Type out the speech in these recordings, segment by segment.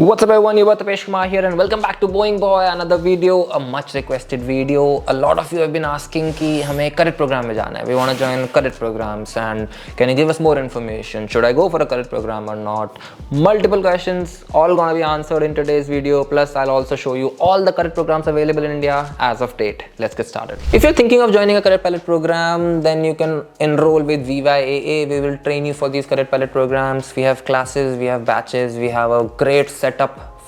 What's up everyone, you're Tapesh Kumar here and welcome back to Boeing Boy, another video, a much requested video. A lot of you have been asking कि हमें cadet program में जाना है. We want to join cadet programs and can you give us more information? Should I go for a cadet program or not? Multiple questions, all gonna be answered in today's video. Plus I'll also show you all the cadet programs available in India as of date. Let's get started. If you're thinking of joining a cadet pilot program, then you can enroll with VYAA. We will train you for these cadet pilot programs. We have classes, we have batches, we have a great setup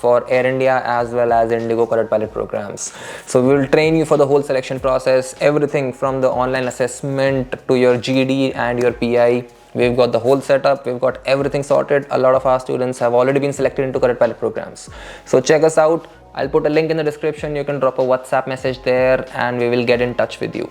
for Air India as well as IndiGo cadet pilot programs. So we will train you for the whole selection process, everything from the online assessment to your GD and your PI. We've got the whole setup, we've got everything sorted. A lot of our students have already been selected into cadet pilot programs. So check us out. I'll put a link in the description. You can drop a WhatsApp message there and we will get in touch with you.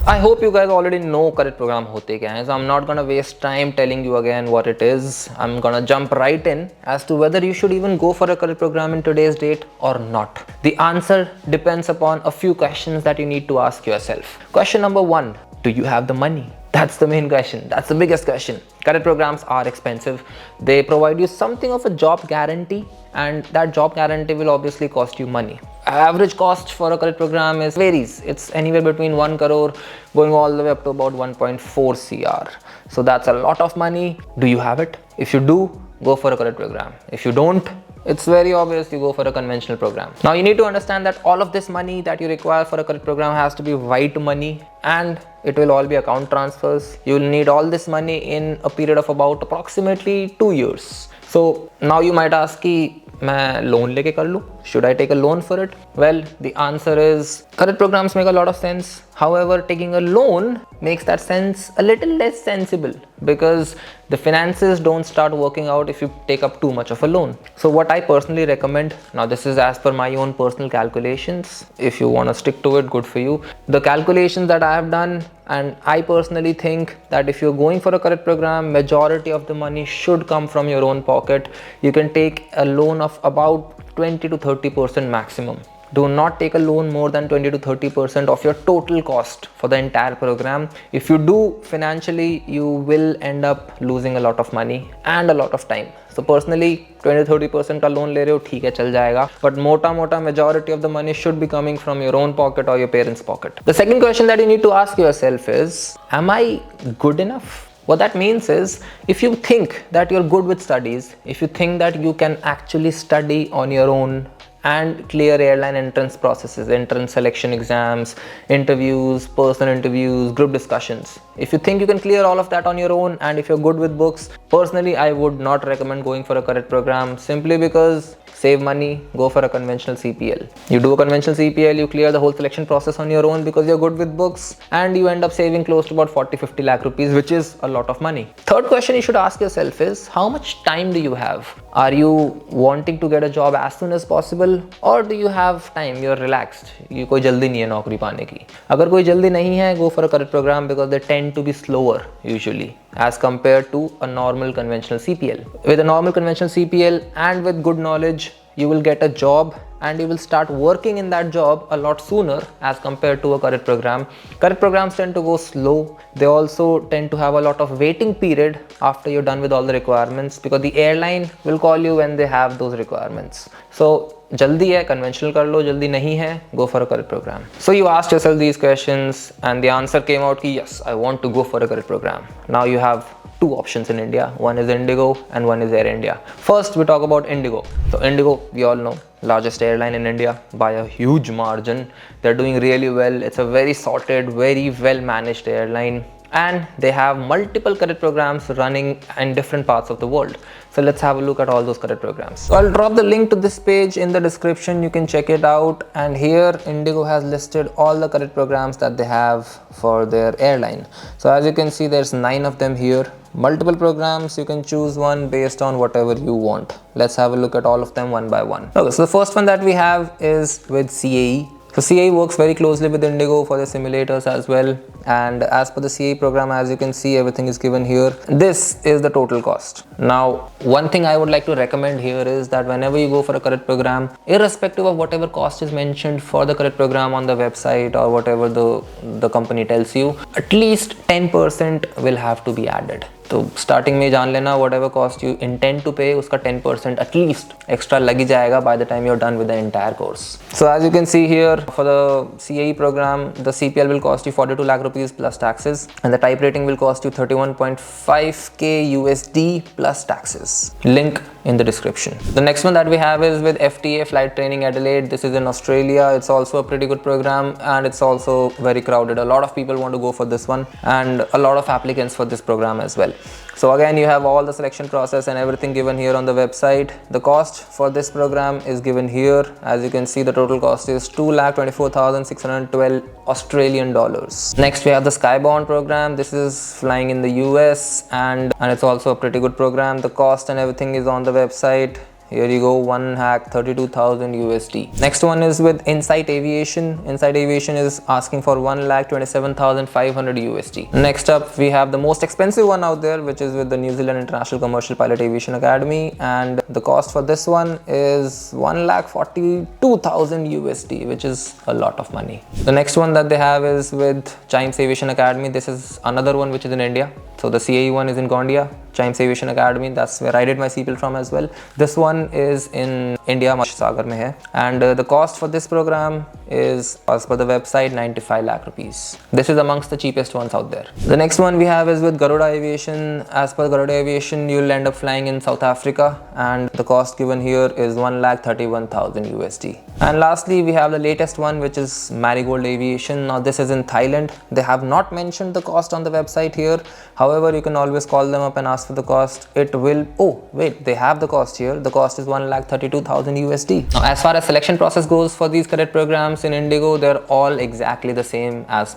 I hope you guys already know cadet program hote kya hai, so I'm not gonna waste time telling you again what it is. I'm gonna jump right in as to whether you should even go for a cadet program in today's date or not. The answer depends upon a few questions that you need to ask yourself. Question number one, do you have the money? That's the main question. That's the biggest question. Cadet programs are expensive. They provide you something of a job guarantee, and that job guarantee will obviously cost you money. Average cost for a cadet program varies. It's anywhere between 1 crore going all the way up to about 1.4 CR. So that's a lot of money. Do you have it? If you do, go for a cadet program. If you don't, it's very obvious you go for a conventional program. Now you need to understand that all of this money that you require for a cadet program has to be white money and it will all be account transfers. You will need all this money in a period of about approximately 2 years. So now you might ask कि मैं loan लेके कर लूँ? Should I take a loan for it? Well, the answer is cadet programs make a lot of sense. However, taking a loan makes that sense a little less sensible because the finances don't start working out if you take up too much of a loan. So what I personally recommend, now this is as per my own personal calculations. If you want to stick to it, good for you. The calculations that I have done, and I personally think that if you're going for a cadet program, majority of the money should come from your own pocket. You can take a loan of about 20 to 30% maximum. Do not take a loan more than 20 to 30% of your total cost for the entire program. If you do, financially, you will end up losing a lot of money and a lot of time. So personally, 20-30% का loan ले रहे हो ठीक है चल जाएगा, but मोटा majority of the money should be coming from your own pocket or your parents' pocket. The second question that you need to ask yourself is, am I good enough? What that means is, if you think that you're good with studies, if you think that you can actually study on your own and clear airline entrance processes, entrance selection exams, interviews, personal interviews, group discussions. If you think you can clear all of that on your own and if you're good with books, personally I would not recommend going for a cadet program simply because save money, go for a conventional CPL. You do a conventional CPL, you clear the whole selection process on your own because you're good with books and you end up saving close to about 40-50 lakh rupees, which is a lot of money. Third question you should ask yourself is, how much time do you have? Are you wanting to get a job as soon as possible or do you have time? You're relaxed. You कोई जल्दी नहीं है नौकरी पाने की. अगर कोई जल्दी नहीं है, go for a cadet program because they tend to be slower usually as compared to a normal conventional CPL. With a normal conventional CPL and with good knowledge, you will get a job and you will start working in that job a lot sooner as compared to a cadet program. Cadet programs tend to go slow. They also tend to have a lot of waiting period after you're done with all the requirements because the airline will call you when they have those requirements. So jaldi hai, conventional kar lo, jaldi nahi hai, go for a cadet program. So you asked yourself these questions and the answer came out ki yes, I want to go for a cadet program. Now you have two options in India. One is IndiGo and one is Air India. First, we talk about IndiGo. So IndiGo, we all know, largest airline in India by a huge margin. They're doing really well. It's a very sorted, very well managed airline. And they have multiple cadet programs running in different parts of the world. So let's have a look at all those cadet programs. So I'll drop the link to this page in the description. You can check it out. And here IndiGo has listed all the cadet programs that they have for their airline. So as you can see, there's 9 of them here. Multiple programs, you can choose one based on whatever you want. Let's have a look at all of them one by one. Okay, so the first one that we have is with CAE. So CAE works very closely with IndiGo for the simulators as well. And as per the CAE program, as you can see, everything is given here. This is the total cost. Now, one thing I would like to recommend here is that whenever you go for a cadet program, irrespective of whatever cost is mentioned for the cadet program on the website or whatever the company tells you, at least 10% will have to be added. तो starting में जान लेना whatever cost you intend to pay उसका 10% at least extra लग ही जाएगा by the time you're done with the entire course. So as you can see here, for the CAE program, the CPL will cost you 42 lakh rupees plus taxes, and the type rating will cost you 31.5k USD plus taxes. Link in the description. The next one that we have is with FTA Flight Training Adelaide. This is in Australia. It's also a pretty good program, and it's also very crowded. A lot of people want to go for this one, and a lot of applicants for this program as well. So again, you have all the selection process and everything given here on the website. The cost for this program is given here. As you can see, the total cost is 2,24,612 Australian dollars. Next, we have the Skybound program. This is flying in the US, and it's also a pretty good program. The cost and everything is on the website. Here you go, 1,32,000 USD. Next one is with Insight Aviation. Insight Aviation is asking for 1,27,500 USD. Next up, we have the most expensive one out there, which is with the New Zealand International Commercial Pilot Aviation Academy, and the cost for this one is 1,42,000 USD, which is a lot of money. The next one that they have is with Chimes Aviation Academy. This is another one which is in India. So the CAE one is in Gondia, Chimes Aviation Academy. That's where I did my CPL from as well. This one is in India, Sagar mein hai. And the cost for this program is, as per the website, 95 lakh rupees. This is amongst the cheapest ones out there. The next one we have is with Garuda Aviation. As per Garuda Aviation, you'll end up flying in South Africa, and the cost given here is 1,31,000 USD. And lastly, we have the latest one, which is Marigold Aviation. Now this is in Thailand. They have not mentioned the cost on the website here. However, you can always call them up and ask for the cost. It will, oh wait, they have the cost here. The cost is 1,32,000 USD. Now as far as selection process goes for these cadet programs in IndiGo, they're all exactly the same as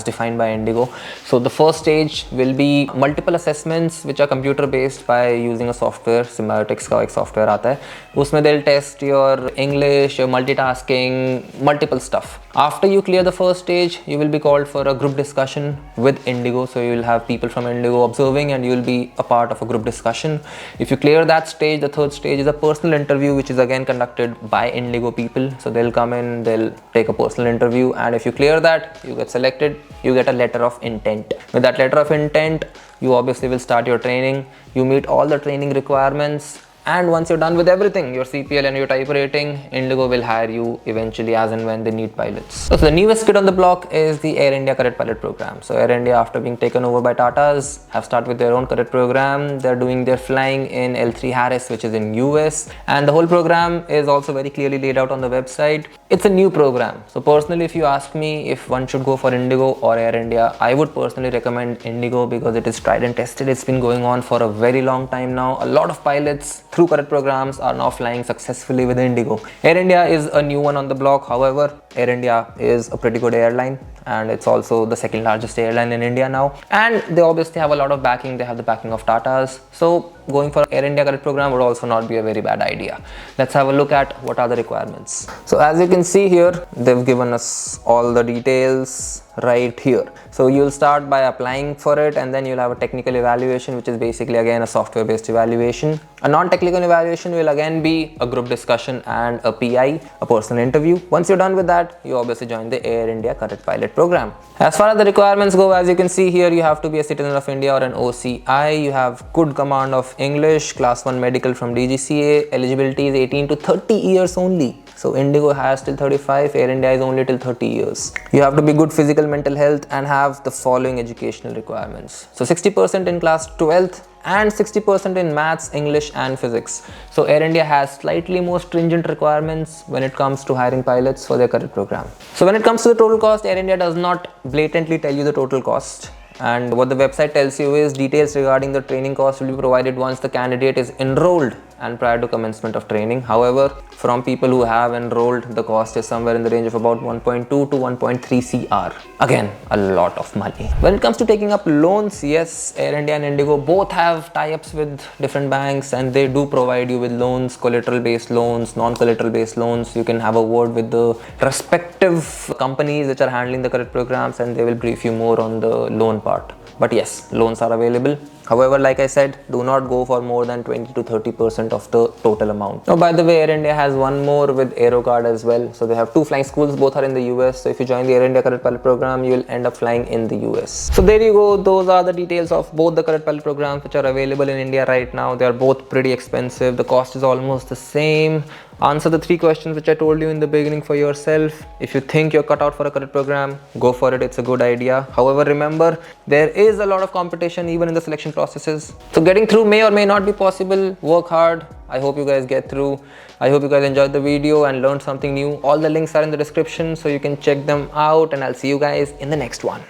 defined by IndiGo. So the first stage will be multiple assessments which are computer based by using a software. Semiotics का एक software आता है. उसमें they'll test your English, your multitasking, multiple stuff. After you clear the first stage, you will be called for a group discussion with IndiGo. So you will have people from IndiGo observing, and you will be a part of a group discussion. If you clear that stage, the third stage is a personal interview, which is again conducted by IndiGo people. So they'll come in, they'll take a personal interview, and if you clear that, you get selected, you get a letter of intent. With that letter of intent, you obviously will start your training. You meet all the training requirements, and once you're done with everything, your CPL and your type rating, IndiGo will hire you eventually as and when they need pilots. So the newest kid on the block is the Air India Cadet Pilot program. So Air India, after being taken over by Tatas, have started with their own cadet program. They're doing their flying in L3 Harris, which is in US, and the whole program is also very clearly laid out on the website. It's a new program. So personally, if you ask me if one should go for IndiGo or Air India, I would personally recommend IndiGo because it is tried and tested. It's been going on for a very long time now. A lot of pilots through cadet programs are now flying successfully with IndiGo. Air India is a new one on the block. However, Air India is a pretty good airline, and it's also the second largest airline in India now, and they obviously have a lot of backing. They have the backing of Tatas, so going for Air India cadet program would also not be a very bad idea. Let's have a look at what are the requirements. So as you can see here, they've given us all the details right here. So you'll start by applying for it, and then you'll have a technical evaluation, which is basically again a software based evaluation. A non-technical evaluation will again be a group discussion and a PI, a personal interview. Once you're done with that, you obviously join the Air India Cadet Pilot program. As far as the requirements go, as you can see here, you have to be a citizen of India or an OCI. You have good command of English, class 1 medical from DGCA. Eligibility is 18 to 30 years only. So IndiGo has till 35, Air India is only till 30 years. You have to be good physical, mental health, and have the following educational requirements. So 60% in class 12th and 60% in maths, English and physics. So Air India has slightly more stringent requirements when it comes to hiring pilots for their cadet program. So when it comes to the total cost, Air India does not blatantly tell you the total cost. And what the website tells you is details regarding the training cost will be provided once the candidate is enrolled and prior to commencement of training. However, from people who have enrolled, the cost is somewhere in the range of about 1.2 to 1.3 CR. Again, a lot of money. When it comes to taking up loans, yes, Air India and IndiGo both have tie-ups with different banks, and they do provide you with loans, collateral-based loans, non-collateral-based loans. You can have a word with the respective companies which are handling the cadet programs, and they will brief you more on the loan part. But yes, loans are available. However, like I said, do not go for more than 20 to 30% of the total amount. Now, by the way, Air India has one more with AeroCard as well. So they have two flying schools, both are in the US. So if you join the Air India Cadet Pilot program, you will end up flying in the US. So there you go. Those are the details of both the Cadet Pilot programs which are available in India right now. They are both pretty expensive. The cost is almost the same. Answer the 3 questions which I told you in the beginning for yourself. If you think you're cut out for a cadet program, go for it. It's a good idea. However, remember, there is a lot of competition even in the selection processes. So getting through may or may not be possible. Work hard. I hope you guys get through. I hope you guys enjoyed the video and learned something new. All the links are in the description so you can check them out, and I'll see you guys in the next one.